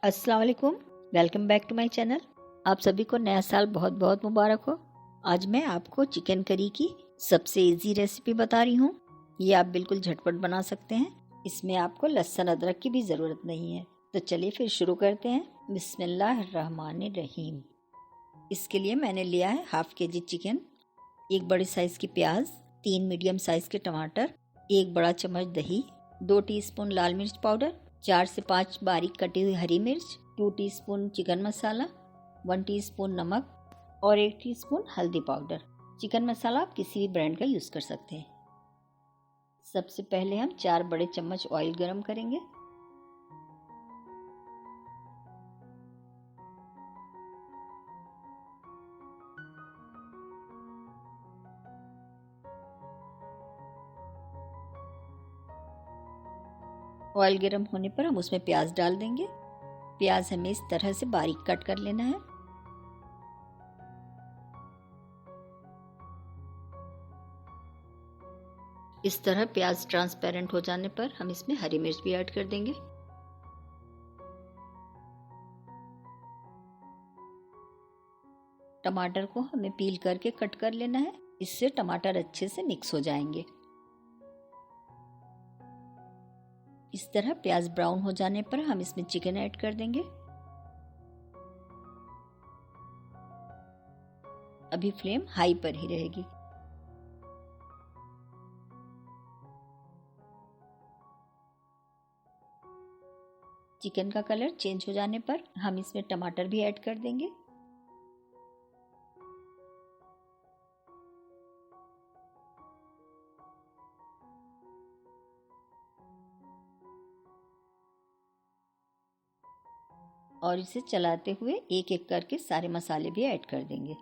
अस्सलाम वालेकुम, welcome back to my channel. आप सभी को नया साल बहुत बहुत मुबारक हो। आज मैं आपको चिकन करी की सबसे इजी रेसिपी बता रही हूँ। ये आप बिल्कुल झटपट बना सकते हैं। इसमें आपको लहसुन अदरक की भी ज़रूरत नहीं है। तो चलिए फिर शुरू करते हैं। बिस्मिल्लाहिर्रहमानिर्रहीम। इसके लिए मैंने लिया है हाफ़ के जी चिकन, एक बड़े साइज़ की प्याज, 3 मीडियम साइज़ के टमाटर, 1 बड़ा चम्मच दही, 2 टीस्पून लाल मिर्च पाउडर, 4 से 5 बारीक कटी हुई हरी मिर्च, 2 टीस्पून चिकन मसाला, 1 टीस्पून नमक और 1 टीस्पून हल्दी पाउडर। चिकन मसाला आप किसी भी ब्रांड का यूज़ कर सकते हैं। सबसे पहले हम 4 बड़े चम्मच ऑयल गरम करेंगे। ऑयल गर्म होने पर हम उसमें प्याज डाल देंगे। प्याज हमें इस तरह से बारीक कट कर लेना है। इस तरह प्याज ट्रांसपेरेंट हो जाने पर हम इसमें हरी मिर्च भी ऐड कर देंगे। टमाटर को हमें पील करके कट कर लेना है, इससे टमाटर अच्छे से मिक्स हो जाएंगे। इस तरह प्याज ब्राउन हो जाने पर हम इसमें चिकन ऐड कर देंगे। अभी फ्लेम हाई पर ही रहेगी। चिकन का कलर चेंज हो जाने पर हम इसमें टमाटर भी ऐड कर देंगे। और इसे चलाते हुए एक एक करके सारे मसाले भी ऐड कर देंगे।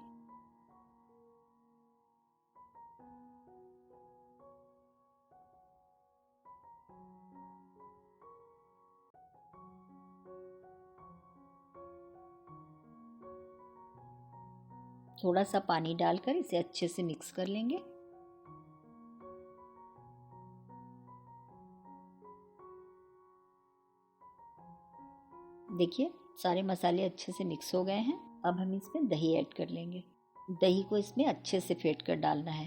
थोड़ा सा पानी डालकर इसे अच्छे से मिक्स कर लेंगे। देखिए सारे मसाले अच्छे से मिक्स हो गए हैं। अब हम इसमें दही ऐड कर लेंगे। दही को इसमें अच्छे से फेंट कर डालना है।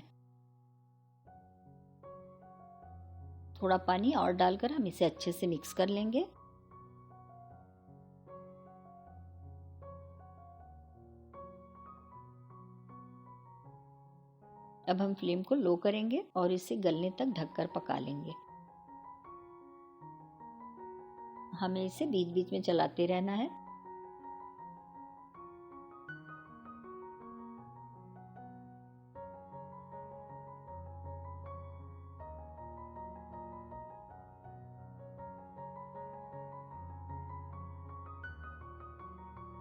थोड़ा पानी और डालकर हम इसे अच्छे से मिक्स कर लेंगे। अब हम फ्लेम को लो करेंगे और इसे गलने तक ढककर पका लेंगे। हमें इसे बीच बीच में चलाते रहना है।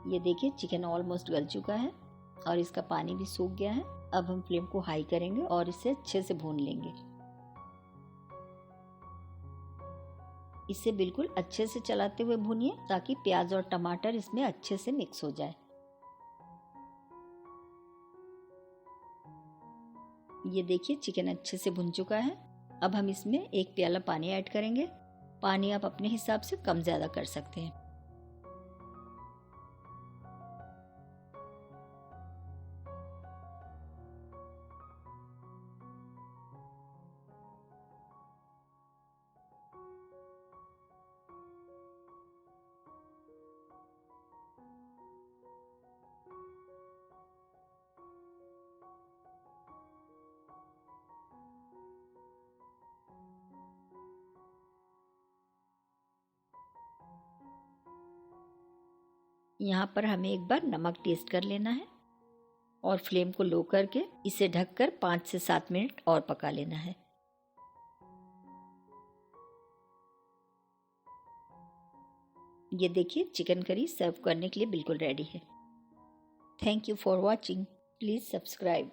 ये देखिए चिकन ऑलमोस्ट गल चुका है और इसका पानी भी सूख गया है। अब हम फ्लेम को हाई करेंगे और इसे अच्छे से भून लेंगे। इसे बिल्कुल अच्छे से चलाते हुए भूनिए ताकि प्याज और टमाटर इसमें अच्छे से मिक्स हो जाए। ये देखिए चिकन अच्छे से भुन चुका है। अब हम इसमें 1 प्याला पानी ऐड करेंगे। पानी आप अपने हिसाब से कम ज़्यादा कर सकते हैं। यहाँ पर हमें एक बार नमक टेस्ट कर लेना है और फ्लेम को लो करके इसे ढककर 5 से 7 मिनट और पका लेना है। ये देखिए चिकन करी सर्व करने के लिए बिल्कुल रेडी है। Thank you for watching. Please subscribe.